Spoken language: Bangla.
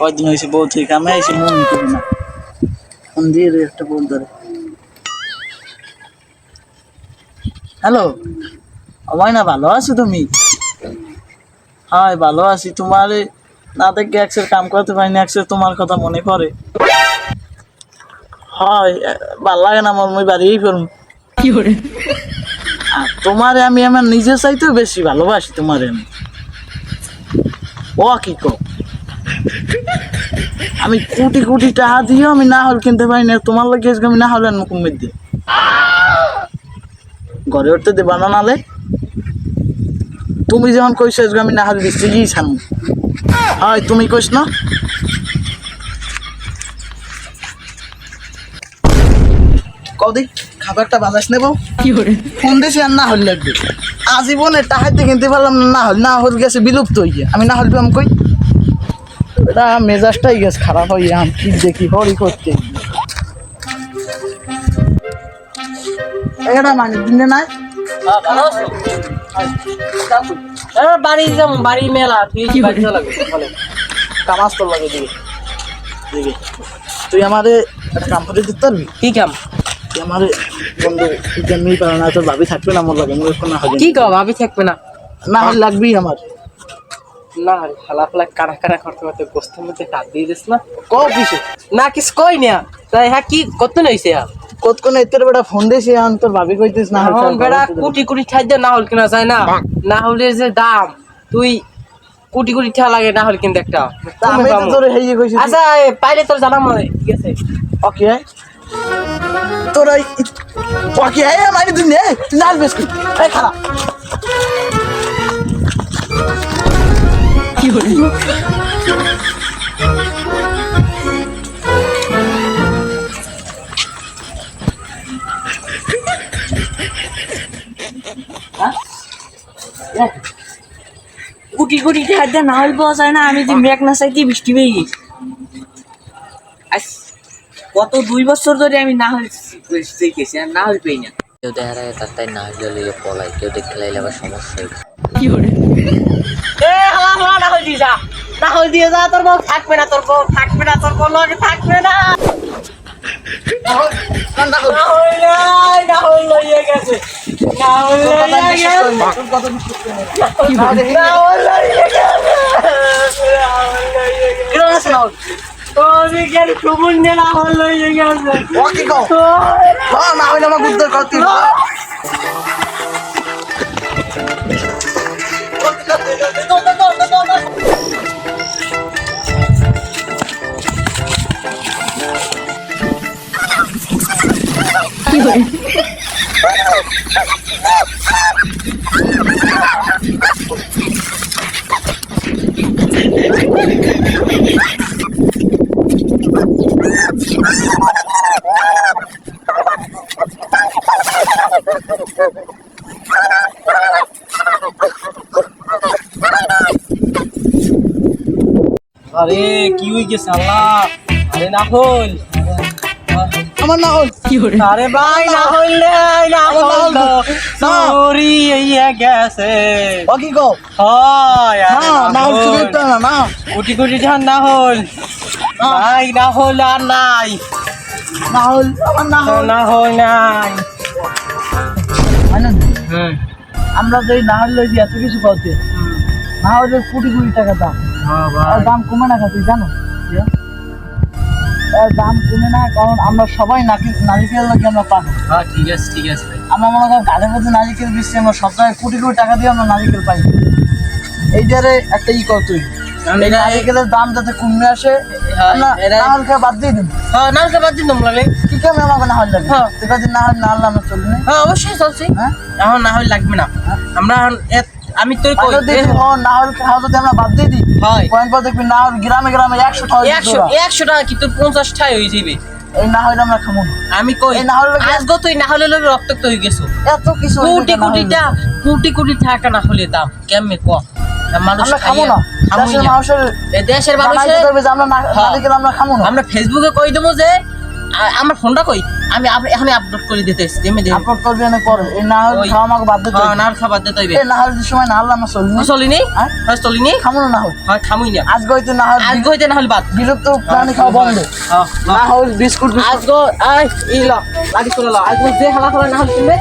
কয়দিন হয়েছে বউ থেকে আমি এসে মন করি না ফোন দিয়ে দে একটা বউ ধরে হ্যালো না ভালো আছো তুমি হ্যাঁ ভালো আছি তোমার না দেখে একসের কাম করতে পারিনি একসের তোমার কথা মনে পড়ে হয় ভাল লাগে না আমার মই বাড়িয়েই ফেরুম কি করে তোমারে আমি আমার নিজের চাইতেও বেশি ভালোবাসি তোমারে আমি ও কি কো আমি কোটি কোটি টাকা দিও আমি না হল কিনতে পারি না তোমার লাগে আমি না হলে মুকুমের দিয়ে ঘরে উঠতে দেবা না নালে তুমি যখন কইছো আমি না হল দিচ্ছি গিয়ে ছাড়ু হয় তুমি কইস না কদিক খাবারটা বাজাস নেবো কি করে ফোন দিয়েছি আর না হল লাগবে আজীবনে টাকাতে কিনতে পারলাম না না হল গেছে বিলুপ্ত হয়ে আমি না হল আমি কই এটা মেজাজটাই গেছে খারাপ হয়ে আম কি দেখি হরি করতে এটা মানে দিনে নাই বাড়ি যেমন বাড়ি মেলা তুই বাড়ি লাগবে কামাজ তোর লাগে দিকে দিকে তুই আমারে একটা কাম করে দিতে পারবি কি কাম তুই আমারে বন্ধু তুই মেয়ে পারে না তোর ভাবি থাকবে না আমার লাগে মোর এখন না হবে কি কাম ভাবি থাকবে না না হলে লাগবেই আমার না হালা ফালা কারা কারা করতে করতে গোস্তের মধ্যে কাট দিয়ে দিস না কও কিছু না কিছু কই না তাই হ্যাঁ কি কত নইছে কত কোন এতের বেটা ফোন দিয়েছি আন তোর ভাবি কইতিস না এখন বেড়া কোটি কোটি খাদ্য না হল কিনা যায় না না হলে যে দাম তুই কোটি কোটি ঠা লাগে না হল কিন্তু একটা আমি তো তোরে হেইয়ে কইছি আচ্ছা পাইলে তোর জানা মনে ঠিক আছে ওকে তোরা ওকে মানে তুই নে তুই লাল বিস্কুট এই খারাপ কি করে কোটি কোটি খাদ্য না হইব যায় না আমি যে মেঘ না চাইতে বৃষ্টি পেয়ে গেছি গত 2 বছর ধরে আমি না হল শিখেছি আর না হল পেই না কেউ দেখা যায় তার তাই না হলে পলাই কেউ দেখতে লাইলে আবার সমস্যা হয়েছে কি করে এ হালা হালা না হল দি যা না হল দিয়ে যা তোর বউ থাকবে না তোর বউ থাকবে না তোর বউ লগে থাকবে না না হল লইয়ে গেছে না হল লইয়ে গেছে কি করে না হল লইয়ে গেছে কিরম আছে না তোরে কেন কবুল নে না হল লইয়ে গেছে ওকে কও না হইলে আমার গুদ্দার করতে কি করে আরে কি হই গেছে আল্লাহ আরে না হল আমার না হল কি করে আরে ভাই না হইলে না হল সরি ইয়া গেছে ওকে কও হয় হ্যাঁ না হল চুরিটা না না কোটি কোটি ধান না হল নাই না হল আর নাই না হল আমার না হল না হল নাই আনন্দ আমরা যে না হল লই এত কিছু পাওতে না হলে কোটি কোটি টাকা দাম আর দাম কমে না তুই জানো এর দাম কমে না কারণ আমরা সবাই নারিকেল লাগে আমরা পাবো হ্যাঁ ঠিক আছে আমরা মনে করেন গাছের মধ্যে নারিকেল দিচ্ছি আমরা সপ্তাহে কোটি কোটি টাকা দিয়ে আমরা নারিকেল পাই এইটারে একটা কর তুই এই নারিকেলের দাম যাতে কমে আসে নাহল খেয়ে বাদ দিয়ে দিন হ্যাঁ না বাদ দিন লাগে কি কেমন আমাকে না হল লাগে ঠিক আছে না হল আমরা চলবে না হ্যাঁ অবশ্যই চলছি হ্যাঁ এখন না হল লাগবে না আমরা আমি তোর কই না হল খাওয়া যদি আমরা বাদ দিয়ে দিই হয় কয়েন পর দেখবি না হল গ্রামে গ্রামে 100 টাকা 100 টাকা কি তোর 50 টাকা হয়ে যাবে এই না হলে আমরা খাবো না আমি কই এই না হলে আজ গো তুই না হলে লগে রক্তাক্ত হয়ে গেছো এত কিছু কোটি কোটি টাকা না হলে দাম কেমনে ক মানুষ আমরা খাবো না দেশের মানুষের দেশের বানাইতে মানুষের হবে যে আমরা নারিকেল আমরা খাবো না আমরা ফেসবুকে কই দেবো যে আমার ফোনটা কই আমি এখানে আপলোড করে দিতে এসেছি এমনি আপলোড করবি না পরে এই না হলে ওই- খাওয়া আমাকে বাদ দিতে হবে। না খাবার দিতে হইবে এই না হলে যে সময় না হলে আমার চলবি না। চলিনি হ্যাঁ? হ্যাঁ চলিনি খামো না হয় হ্যাঁ খামুই না আজকে হয়তো না হলে আজকে হইতে না হলে বাদ বিরক্ত প্রাণী খাওয়া বন্ধ হ্যাঁ না হলে বিস্কুট আজকে এই ল লাগি চলে ল আজকে যে হালা করে না হলে কিনবে